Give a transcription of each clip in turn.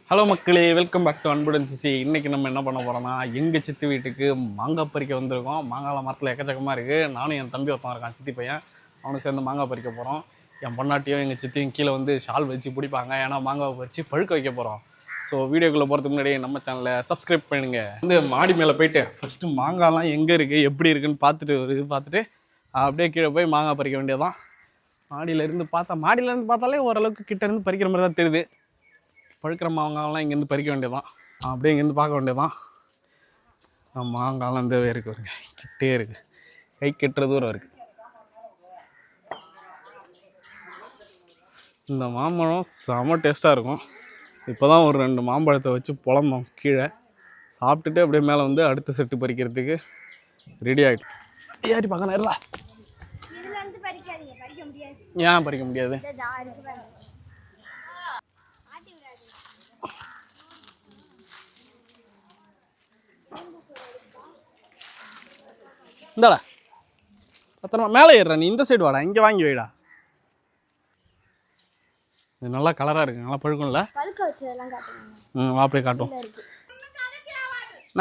Hello மக்களே, welcome back to அன்புடன் CC. இன்றைக்கி நம்ம என்ன பண்ண போகிறோம்னா, எங்கள் சித்தி வீட்டுக்கு மாங்காய் பறிக்க வந்திருக்கோம். மாங்காய் மரத்தில் எக்கச்சக்கமாக இருக்குது. நானும் என் தம்பி ஒருத்தன் இருக்கான், சித்தி பையன். அவனும் சேர்ந்து மாங்காய் பறிக்க போகிறோம். என் பொண்டாட்டியும் எங்கள் சித்தியும் கீழே வந்து ஷால் வச்சு பிடிப்பாங்க. ஏன்னா மாங்காய் பறித்து பழுக்க வைக்க போகிறோம். ஸோ வீடியோக்குள்ளே போகிறதுக்கு முன்னாடி நம்ம சேனலை சப்ஸ்கிரைப் பண்ணுங்க. வந்து மாடி மேலே போயிட்டு ஃபஸ்ட்டு மாங்காய்லாம் எங்கே இருக்குது எப்படி இருக்குதுன்னு பார்த்துட்டு அப்படியே கீழே போய் மாங்காய் பறிக்க வேண்டியதான். மாடியிலேருந்து பார்த்தாலே ஓரளவுக்கு கிட்டேருந்து பறிக்கிற மாதிரி தான் தெரியுது. பழுக்கிற மாங்காயெல்லாம் இங்கேருந்து பறிக்க வேண்டியதான். அப்படியே இங்கேருந்து பார்க்க வேண்டியதான். மாங்காயெல்லாம் இந்த இருக்குது, வருங்க கிட்டே இருக்குது, கை கெட்டுற தூரம் இருக்குது. இந்த மாம்பழம் செம டேஸ்ட்டாக இருக்கும். இப்போ தான் ஒரு 2 மாம்பழத்தை வச்சு பொழந்தோம் கீழே. சாப்பிட்டுட்டு அப்படியே மேலே வந்து அடுத்த செட்டு பறிக்கிறதுக்கு ரெடி ஆகிட்டு ஏறி பார்க்க நேரா. ஏன் பறிக்க முடியாது? இந்தாடா பத்திரமா மேலே ஏறுறா. நீ இந்த சைடு வாடா, இங்கே வாங்கி வைடா. இது நல்லா கலராக இருக்கு, நல்லா பழுக்கும்ல. அப்படியே காட்டும்.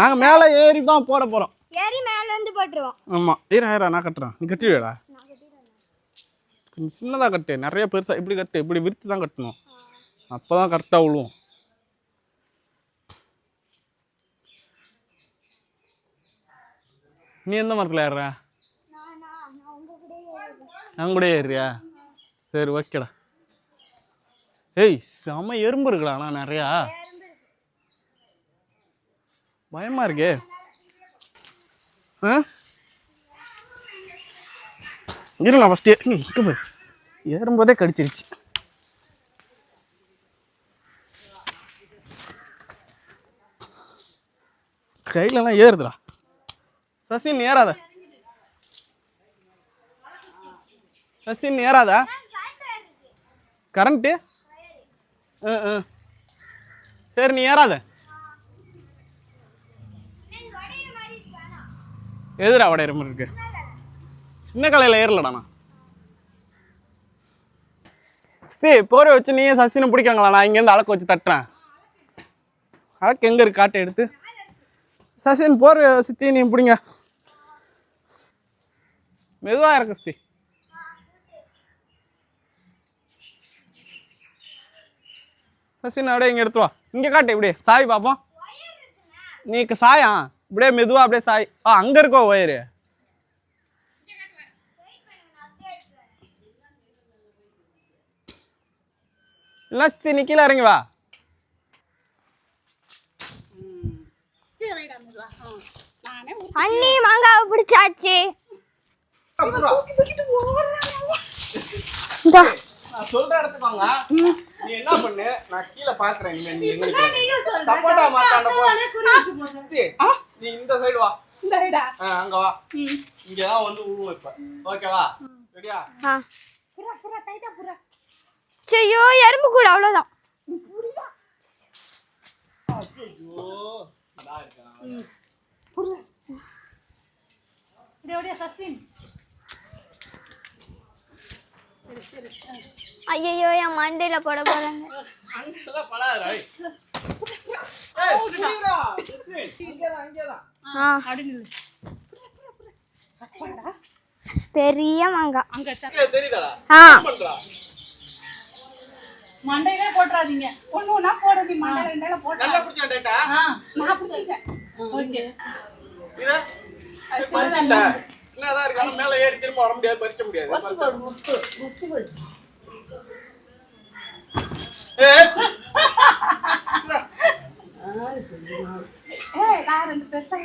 நாங்கள் மேலே ஏறி தான் போட போகிறோம். ஆமாம், ஏறா நான் கட்டுறேன், நீ கட்டிடுவேடா. கொஞ்சம் சின்னதாக கட்டு, நிறைய பெருசாக இப்படி கட்டு, இப்படி விரித்து தான் கட்டணும். அப்போ தான் கரெக்டாக விழுவும். நீ எந்த மரத்தில் ஏறுற? நான் கூட ஏறியா? சரி ஓகேடா. ஏய் செம்ம எறும்பு இருக்குடா நிறையா, பயமா இருக்கே. இருங்க ஃபஸ்ட்டு இங்கே போய் ஏறும்போதே கடிச்சிருச்சு. கையிலலாம் ஏறுதுடா. சசின் ஏறாத, சசின் ஏறாத. கரண்ட்டு சரி நீ ஏறாத. எதுடா உடையிற மாதிரி இருக்கு? சின்ன கலையில் ஏறலடா நான். போரை வச்சு நீயே சசினை பிடிக்காங்களா? நான் இங்கேருந்து அழக்க வச்சு தட்டுறேன். அழக்கு எங்கே இருக்கு காட்டை எடுத்து. சசின் போர் சித்தி நீ பிடிங்க, மெதுவாக இருக்கு சித்தி. சசின் அப்படியே இங்கே எடுத்து வா, இங்கே காட்டு, இப்படியே சாய் பார்ப்போம். நீ சாயா இப்படியே மெதுவா அப்படியே சாய். அங்கே இருக்கோ ஒயரு. இல்லை சித்தி நீ கீழே இறங்கி வா. அண்ணி மாங்காவை பிடிச்சாச்சு. நான் சொல்ற இடத்துக்கு வாங்க. நீ என்ன பண்ணு, நான் கீழே பாக்குறேன். நீ சப்போட்டா மாத்தாண்ட போ. நீ இந்த சைடு வா, அங்க வா. இங்கதான் வந்து உருவம் இப்ப. ஓகேவா? ரெடியா? ஐயோ எறும்பு கூட அவ்வளவுதான். ஐயோ என் மண்டையில போட போறாங்க. பெரிய மாங்காய் மண்டையில போட்டுறாதீங்க, ஒண்ணு ஒண்ணா போடுறது. மண்டையில போட்டு நல்லா புடிச்சேன்டா. நான் புடிச்சிட்டேன். ஓகே இத பறிச்சிட்டா. சின்னதா இருக்கான மேல ஏறி திரும்ப வர முடியாது, பறிக்க முடியாது. முத்து வச்சு நான் 2 பெருசா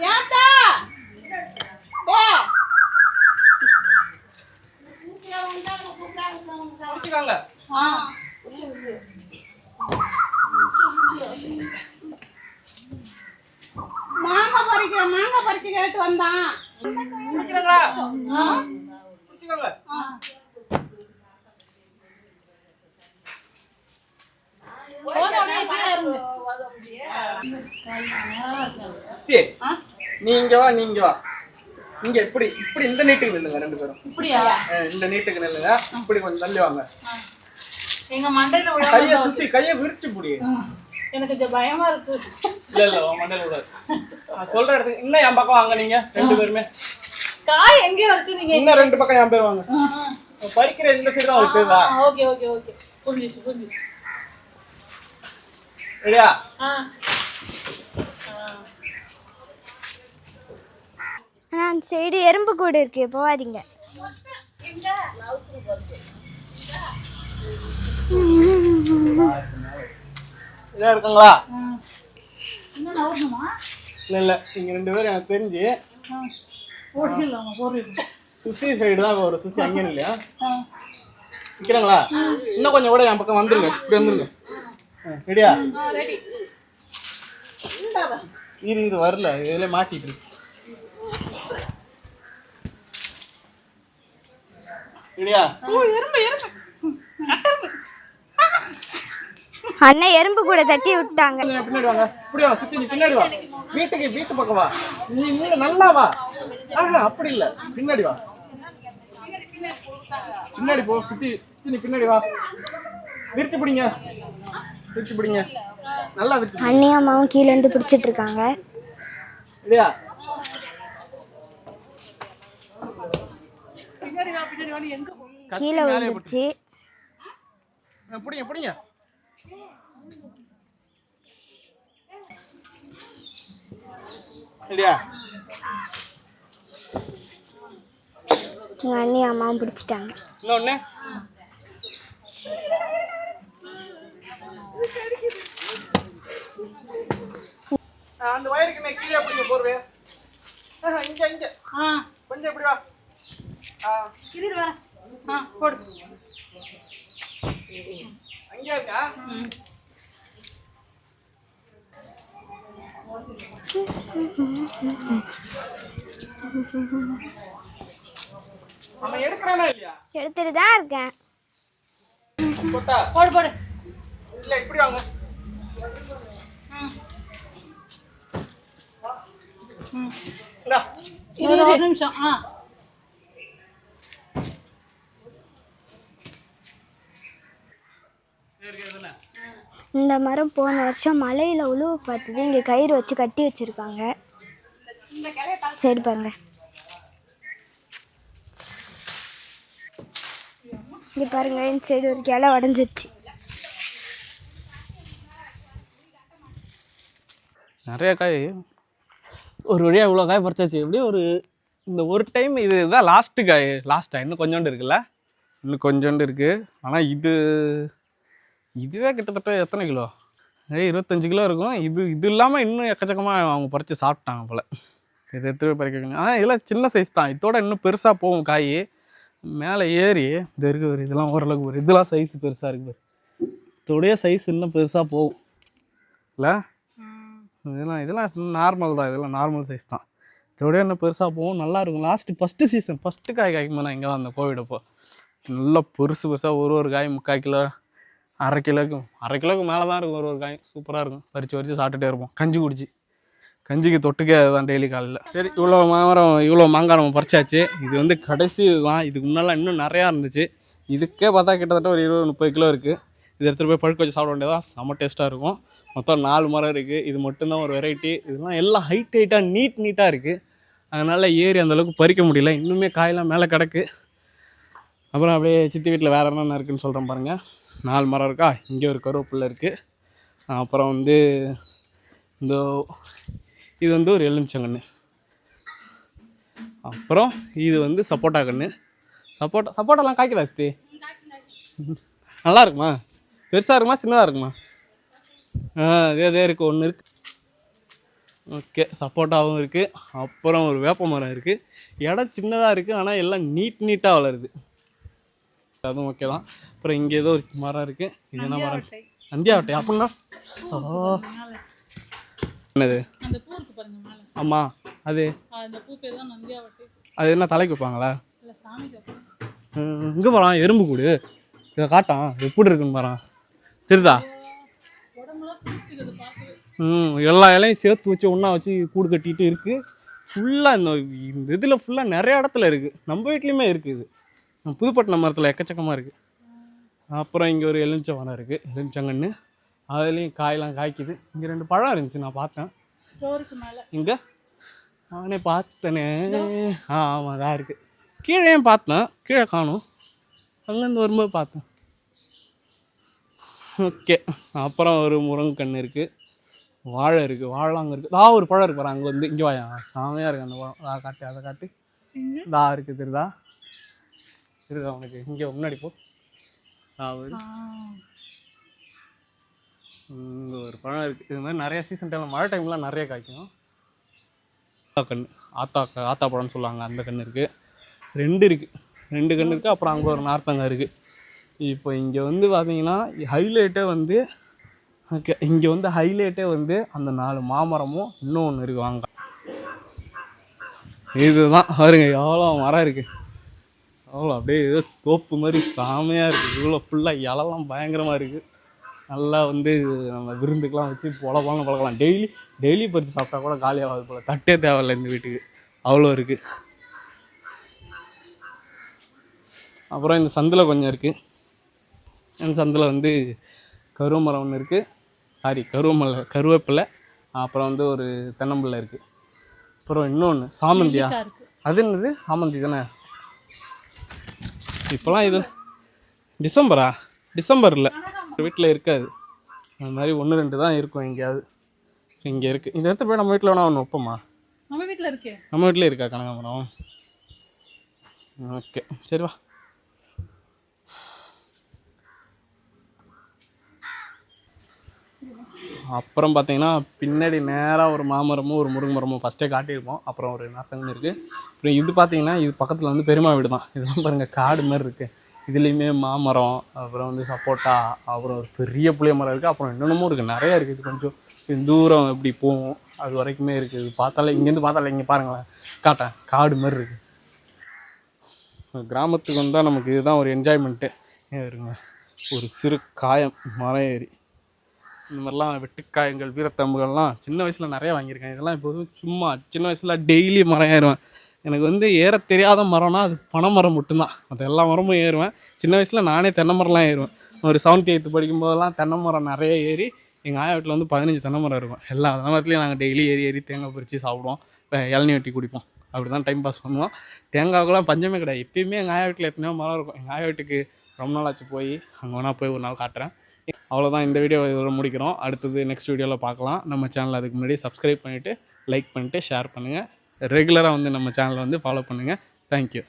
ஏத்தா புடிச்சுக்காங்க. மாங்காய் பறிக்க கேட்டு வந்தான். புடிச்சுக்காங்களா? புடிச்சுக்காங்க. நீ இங்க வா, நீ இங்க வா. இங்க இப்படி இப்படி இந்த நீட்டுக்கு நில்லுங்க ரெண்டு பேரும். இப்படியா? இந்த நீட்டுக்கு நில்லுங்க. இப்படி கொஞ்சம் தள்ளி வாங்க. எங்க மண்டையில விட கையை சுசி கையை விரிச்சு புடி. எனக்கு கொஞ்சம் பயமா இருக்கு. இல்ல உன் மண்டையில விடாது. சொல்ற இடத்துக்கு இன்னும் என் பக்கம் வாங்க நீங்க 2 பேருமே. காய் எங்கேயோ இருக்கு நீங்க. இன்னும் 2 பக்கம் என் பேர் வாங்க. பறிக்கிற இந்த சைடு தான் இருக்குதா? Okay okay okay. புரிஞ்சுச்சு. ரெடியா? அந்த சைடு எறும்பு கூடு இருக்கு, போகாதீங்க. இதா இருக்குங்களா? இன்னும் நவரணுமா? இல்ல நீங்க 2 பேரும் எனக்கு தெரிஞ்சு போடலாமா? போடுறீங்க. சுசி சைடு தான் ஒரு சுசி அங்கே இல்லையா? நிற்கிறாங்களா? இன்னும் கொஞ்சம் கூட என் பக்கம் வந்துருங்க. இப்படி வந்துருங்க. ரெடியா? ரெடி. இது வரல, இதில் மாட்டிட்டு இருக்கு. ரெடியா? அண்ணன் எறும்பு கூட தட்டி விட்டாங்க. பின்னாடி வாங்க. இப்படி வா, சுத்தி நீ பின்னாடி வா. வீட்டு பக்கம் வா. நீங்க நல்லா வா. அப்படி இல்ல, பின்னாடி வா. பின்னாடி போ. சுத்தி நீ பின்னாடி வா. விரிச்சு பிடிங்க. நல்லா விரிச்சு. அண்ணியும் அம்மாவும் கீழே இருந்து பிடிச்சிட்டு இருக்காங்க. இல்லையா? கீழே விழுந்துருச்சு. பிடிங்க. இல்லையா? எங்க அண்ணியும் அம்மாவும் பிடிச்சிட்டாங்க. இன்னொன்னு அந்த வயருக்கு கீழே பிடிங்க போர்வே. இங்க கொஞ்சம் இப்படி வா. இது வர. போடு. அங்கே இருக்கா? நம்ம எடுக்கறானா இல்லையா? எடுத்துட்டு தான் இருக்கேன். போட்டா போடு. இல்ல இப்படி வாங்க. இந்தா. ஒரு நிமிஷம். இந்த மரம் போன வருஷம் மலையில உழுவு பார்த்தது. இங்க கயிறு வச்சு கட்டி வச்சிருக்காங்க. சரி பாருங்க, இங்க பாருங்க, இந்த சைடு ஒரு கிளை உடஞ்சிருச்சு. நிறைய காய் ஒரு வழியாக இவ்வளோ காய் பறிச்சாச்சு. எப்படியும் இந்த ஒரு டைம் இதுதான் லாஸ்ட்டாக இன்னும் கொஞ்சோண்டு இருக்குல்ல, இன்னும் கொஞ்சோண்டு இருக்குது. ஆனால் இதுவே கிட்டத்தட்ட எத்தனை கிலோ? 25 கிலோ இருக்கும். இது இல்லாமல் இன்னும் எக்கச்சக்கமாக அவங்க பறித்து சாப்பிட்டாங்க போல். இது எடுத்து போய் பறிக்க. ஆனால் இதெல்லாம் சின்ன சைஸ் தான். இதோட இன்னும் பெருசாக போகும் காய். மேலே ஏறி இந்த இருக்குது ஒரு இதெல்லாம் ஓரளவுக்கு ஒரு இதெல்லாம் சைஸ் பெருசாக இருக்குது. இதோடைய சைஸ் இன்னும் பெருசாக போகும் இல்லை? இதெல்லாம் நார்மல் தான். இதெல்லாம் நார்மல் சைஸ் தான். இதோடய இன்னும் பெருசாக போகும். நல்லாயிருக்கும். ஃபஸ்ட்டு சீசன் ஃபஸ்ட்டு காய் காய்க்கும் போது இங்கே தான் அந்த கோவிட் அப்போ நல்லா பெருசாக ஒரு காய் 3/4 கிலோ, அரை கிலோக்கு மேலே தான் இருக்கும். ஒரு காய் சூப்பராக இருக்கும். பறித்து சாப்பிட்டுட்டே இருப்போம். கஞ்சிக்கு தொட்டுக்கே அதுதான் டெய்லி காலையில். சரி, இவ்வளோ மாங்காய் நம்ம பறிச்சாச்சு. இது கடைசி இதுதான். இதுக்கு முன்னெல்லாம் இன்னும் நிறையா இருந்துச்சு. இதுக்கே பார்த்தா கிட்டத்தட்ட ஒரு 20-30 கிலோ இருக்குது. இது எடுத்துகிட்டு போய் பழுக்க வச்சு சாப்பிட வேண்டியதான். செம்ம டேஸ்ட்டாக இருக்கும். மொத்தம் 4 மரம் இருக்குது. இது மட்டும்தான் ஒரு வெரைட்டி. இதெல்லாம் எல்லாம் ஹைட்டாக நீட்டாக இருக்குது. அதனால் ஏறி அந்தளவுக்கு பறிக்க முடியல. இன்னுமே காயெல்லாம் மேலே கிடக்கு. அப்புறம் அப்படியே சித்தி வீட்டில் வேறு என்னென்ன இருக்குதுன்னு சொல்கிறேன் பாருங்கள். 4 மரம் இருக்கா. இங்கே ஒரு கருவேப்பிலை இருக்குது. அப்புறம் இது ஒரு எலுமிச்சங்கன்று. அப்புறம் இது சப்போட்டா கன்று. சப்போட்டாலாம் காய்க்குதா சித்தி? நல்லா இருக்குமா? பெருசாக இருக்குமா சின்னதாக இருக்குமா? அதே இருக்குது. ஒன்று இருக்குது. ஓகே, சப்போட்டாவும் இருக்குது. அப்புறம் ஒரு வேப்ப மரம் இருக்குது. இடம் சின்னதாக இருக்குது, ஆனால் எல்லாம் நீட்டாக வளருது. அதுவும் ஓகே தான். அப்புறம் இங்கே ஏதோ ஒரு மரம் இருக்குது. இது என்ன மரம்? நந்தியாவட்டை. அப்படின்னா என்னது? அந்த பூ இருக்கு பாருங்க மேலே. ஆமாம், அது அந்த பூ பேர் தான் நந்தியாவட்டை. அது என்ன தலைக்கு வைப்பாங்களா? இல்லை, சாமிக்கு வைப்பாங்க. இங்கே போகிறான் எறும்பு கூடு. இதை காட்டான் எப்படி இருக்குன்னு பாறான். தெரியுதா? உடம்புலாம் சுற்றுது அதை பார்க்கவே. எல்லா இலையும் சேர்த்து வச்சு ஒன்றா வச்சு கூடு கட்டிகிட்டு இருக்குது. ஃபுல்லாக இந்த இதில் ஃபுல்லாக நிறைய இடத்துல இருக்குது. நம்ம வீட்லேயுமே இருக்குது. புதுப்பட்டினம் மரத்தில் எக்கச்சக்கமாக இருக்குது. அப்புறம் இங்கே ஒரு எலுமிச்சை மரம் இருக்குது, எலுமிச்சங்கன்று. அதுலேயும் காயெல்லாம் காய்க்குது. இங்கே 2 பழம் இருந்துச்சு, நான் பார்த்தேன் இங்கே. நானே பார்த்தனே. ஆமாம், அதான் இருக்குது. கீழே பார்த்தேன், கீழே காணும். அங்கேருந்து வரும்போது பார்த்தேன். ஓகே. அப்புறம் ஒரு முருங்கக்கன்று இருக்குது, வாழை இருக்குது, வாழை அங்கே இருக்குது. ஒரு பழம் இருக்கு பாரு, அங்கே வந்து இங்கே வாயா, செமையாக இருக்குது அந்த பழம். காட்டு, அதை காட்டு. இருக்குது, தெரியுதா உனக்கு? இங்கே முன்னாடி போ. இங்கே ஒரு பழம் இருக்குது. இது மாதிரி நிறைய சீசன் டைமில், மழை டைம்லாம் நிறைய காய்க்கும். கன்று, ஆத்தா பழம்னு சொல்லுவாங்க, அந்த கன்று இருக்குது. 2 இருக்குது, 2 கன்று இருக்குது. அப்புறம் அங்கே ஒரு நார்த்தங்காய் இருக்குது. இப்போ இங்கே வந்து பார்த்தீங்கன்னா ஹைலைட்டே வந்து, ஓகே, இங்கே வந்து ஹைலைட்டே வந்து அந்த 4 மாமரமும் இன்னொன்று இருக்குது. வாங்க, இதுதான் பாருங்க, எவ்வளோ மரம் இருக்குது, அவ்வளோ அப்படியே ஏதோ தோப்பு மாதிரி செமையாக இருக்குது. இவ்வளோ ஃபுல்லாக இலெல்லாம் பயங்கரமாக இருக்குது. நல்லா வந்து நம்ம விருந்துக்கெலாம் வச்சு பொலப்பாலும் பழக்கலாம். டெய்லி பறித்து சாப்பிட்டா கூட காலியாகாது போல், தட்டே தேவையில்லை இந்த வீட்டுக்கு, அவ்வளோ இருக்குது. அப்புறம் இந்த சந்தில் கொஞ்சம் இருக்குது. இந்த சந்தில் வந்து கருவமரம் ஒன்று இருக்குது, கருவேப்பிலை. அப்புறம் வந்து ஒரு தென்னம்பிள்ளை இருக்குது. அப்புறம் இன்னொன்று சாமந்தியா, அது என்னது சாமந்தி தானே. இப்போலாம் இது டிசம்பர் இல்லை, வீட்டில் இருக்காது. அந்த மாதிரி 1-2 தான் இருக்கும் எங்கேயாவது. இங்கே இருக்குது. இந்த இடத்துல போய் நம்ம வீட்டில் வேணா ஒன்று வைப்போமா? நம்ம வீட்டில் இருக்கா கனகாமரம்? ஓகே, சரி வா. அப்புறம் பார்த்தீங்கன்னா பின்னாடி நேராக ஒரு மாமரமும் ஒரு முருங்கை மரமும் ஃபஸ்ட்டே காட்டியிருப்போம். அப்புறம் ஒரு நார்த்தங்கன்னு இருக்குது. அப்புறம் இது பார்த்தீங்கன்னா இது பக்கத்தில் வந்து பெருமா வீடு தான். இதெல்லாம் பாருங்கள், காடு மாதிரி இருக்குது. இதுலேயுமே மாமரம், அப்புறம் வந்து சப்போட்டா, அப்புறம் ஒரு பெரிய புளிய மரம் இருக்குது. அப்புறம் இன்னொன்றுமும் இருக்குது, நிறையா இருக்குது. இது கொஞ்சம் தூரம் எப்படி போகும், அது வரைக்குமே இருக்குது. இது பார்த்தாலே, இங்கேருந்து பார்த்தாலே, இங்கே பாருங்களேன், காட்டேன், காடு மாதிரி இருக்குது. கிராமத்துக்கு வந்தால் நமக்கு இதுதான் ஒரு என்ஜாய்மெண்ட்டு. இருங்க, ஒரு சிறு காயம், மரம் ஏறி இந்த மாதிரிலாம் வெட்டுக்காயங்கள், வீரத்தம்புகள்லாம் சின்ன வயசில் நிறையா வாங்கியிருக்கேன். இதெல்லாம் இப்போ சும்மா சின்ன வயசில் டெய்லி மரம் ஏறுவேன். எனக்கு வந்து ஏற தெரியாத மரம்னா அது பனைமரம் மட்டும்தான். மற்ற எல்லா மரமும் ஏறுவேன். சின்ன வயசில் நானே தென்னை மரம்லாம் ஏறுவேன். ஒரு 7th 8th படிக்கும்போதெல்லாம் தென்னை மரம் நிறைய ஏறி, எங்கள் ஆயா வீட்டில் வந்து 15 தென்னை மரம் இருக்கும். எல்லா மரத்துலையும் நாங்கள் டெய்லி ஏறி தேங்காய் பறித்து சாப்பிடுவோம், இளநீ வெட்டி குடிப்போம். அப்படி தான் டைம் பாஸ் பண்ணுவோம். தேங்காவுக்குலாம் பஞ்சமே கிடையாது. எப்பயுமே எங்கள் ஆயா வீட்டில் எத்தனையோ மரம் இருக்கும். எங்கள் ஆயா வீட்டுக்கு ரொம்ப நாள் ஆச்சு போய், அங்கே வேணா போய் ஒரு நாள் காட்டுறேன். அவ்வளோதான், இந்த வீடியோ இதோட முடிக்கிறோம். அடுத்தது நெக்ஸ்ட் வீடியோவில் பார்க்கலாம். நம்ம சேனல் அதுக்கு முன்னாடி சப்ஸ்கிரைப் பண்ணிவிட்டு, லைக் பண்ணிவிட்டு, ஷேர் பண்ணுங்கள். ரெகுலராக வந்து நம்ம சேனலை வந்து ஃபாலோ பண்ணுங்கள். தேங்க்யூ.